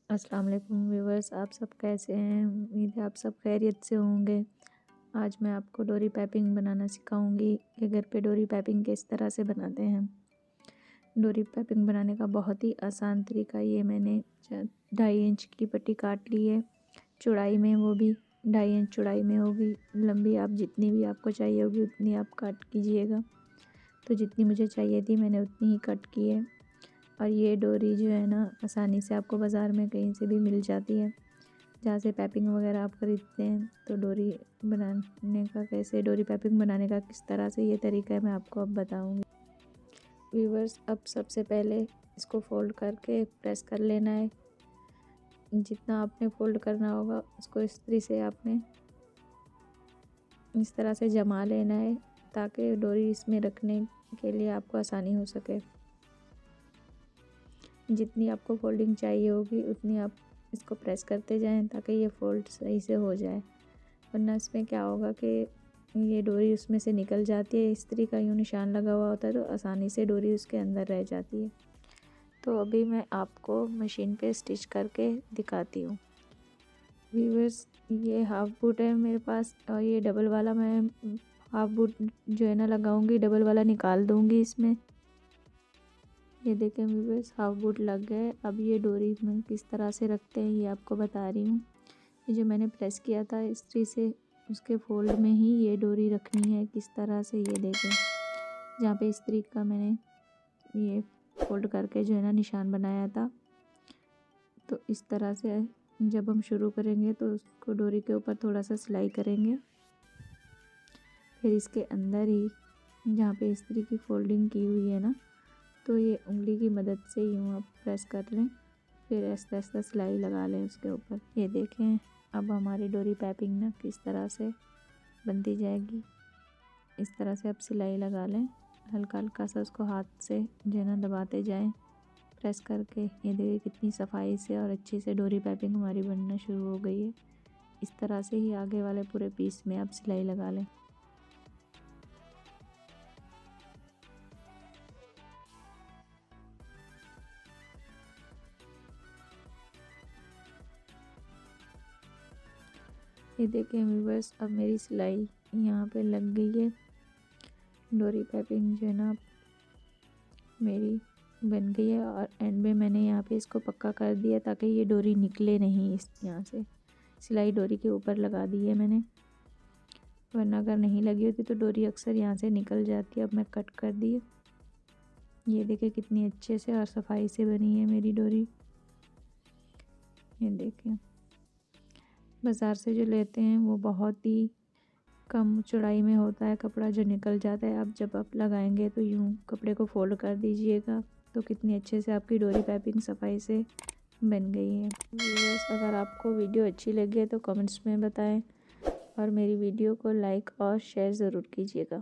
अस्सलाम वालेकुम व्यूवर्स, आप सब कैसे हैं? उम्मीद है आप सब खैरियत से होंगे। आज मैं आपको डोरी पाइपिंग बनाना सिखाऊंगी कि घर पे डोरी पाइपिंग किस तरह से बनाते हैं। डोरी पाइपिंग बनाने का बहुत ही आसान तरीका ये मैंने 2.5 इंच की पट्टी काट ली है चौड़ाई में, वो भी 2.5 इंच चौड़ाई में होगी। लंबी आप जितनी भी आपको चाहिए होगी उतनी आप कट कीजिएगा। तो जितनी मुझे चाहिए थी मैंने उतनी ही कट की है। और ये डोरी जो है ना, आसानी से आपको बाज़ार में कहीं से भी मिल जाती है, जहाँ से पाइपिंग वगैरह आप ख़रीदते हैं। तो डोरी पाइपिंग बनाने का किस तरह से ये तरीका है मैं आपको अब बताऊंगी। व्यूवर्स, अब सबसे पहले इसको फ़ोल्ड करके प्रेस कर लेना है। जितना आपने फ़ोल्ड करना होगा उसको इस्त्री से आपने इस तरह से जमा लेना है, ताकि डोरी इसमें रखने के लिए आपको आसानी हो सके। जितनी आपको फोल्डिंग चाहिए होगी उतनी आप इसको प्रेस करते जाएं, ताकि ये फोल्ड सही से हो जाए। वरना इसमें क्या होगा कि ये डोरी उसमें से निकल जाती है। इस्त्री का यूँ निशान लगा हुआ होता है तो आसानी से डोरी उसके अंदर रह जाती है। तो अभी मैं आपको मशीन पे स्टिच करके दिखाती हूँ। व्यूअर्स, ये हाफ बूट है मेरे पास और ये डबल वाला मैं हाफ बूट जो है ना लगाऊंगी, डबल वाला निकाल दूंगी इसमें। ये देखें व्यूअर्स, हाफ बूट लग गए। अब ये डोरी में किस तरह से रखते हैं ये आपको बता रही हूँ। ये जो मैंने प्रेस किया था इस्त्री से, उसके फोल्ड में ही ये डोरी रखनी है किस तरह से। ये देखें, जहाँ पे इस्त्री का मैंने ये फोल्ड करके जो है ना निशान बनाया था, तो इस तरह से जब हम शुरू करेंगे तो उसको डोरी के ऊपर थोड़ा सा सिलाई करेंगे। फिर इसके अंदर ही जहाँ पे इस्त्री की फोल्डिंग की हुई है ना, तो ये उंगली की मदद से यूँ आप प्रेस कर लें, फिर आहिस्ता आहिस्ता सिलाई लगा लें उसके ऊपर। ये देखें, अब हमारी डोरी पाइपिंग ना किस तरह से बनती जाएगी। इस तरह से आप सिलाई लगा लें, हल्का हल्का सा उसको हाथ से जो है ना दबाते जाएं, प्रेस करके। ये देखिए कितनी सफाई से और अच्छे से डोरी पाइपिंग हमारी बनना शुरू हो गई है। इस तरह से ही आगे वाले पूरे पीस में आप सिलाई लगा लें। ये देखें व्यूअर्स, अब मेरी सिलाई यहाँ पे लग गई है। डोरी पाइपिंग जो है ना मेरी बन गई है और एंड में मैंने यहाँ पे इसको पक्का कर दिया ताकि ये डोरी निकले नहीं। इस यहाँ से सिलाई डोरी के ऊपर लगा दी है मैंने, वरना अगर नहीं लगी होती तो डोरी अक्सर यहाँ से निकल जाती है। अब मैं कट कर दी है। ये देखें कितनी अच्छे से और सफाई से बनी है मेरी डोरी। ये देखें, बाज़ार से जो लेते हैं वो बहुत ही कम चौड़ाई में होता है कपड़ा जो निकल जाता है। अब जब आप लगाएंगे तो यूँ कपड़े को फोल्ड कर दीजिएगा, तो कितनी अच्छे से आपकी डोरी पाइपिंग सफाई से बन गई है। व्यूअर्स, अगर आपको वीडियो अच्छी लगी है तो कमेंट्स में बताएं और मेरी वीडियो को लाइक और शेयर ज़रूर कीजिएगा।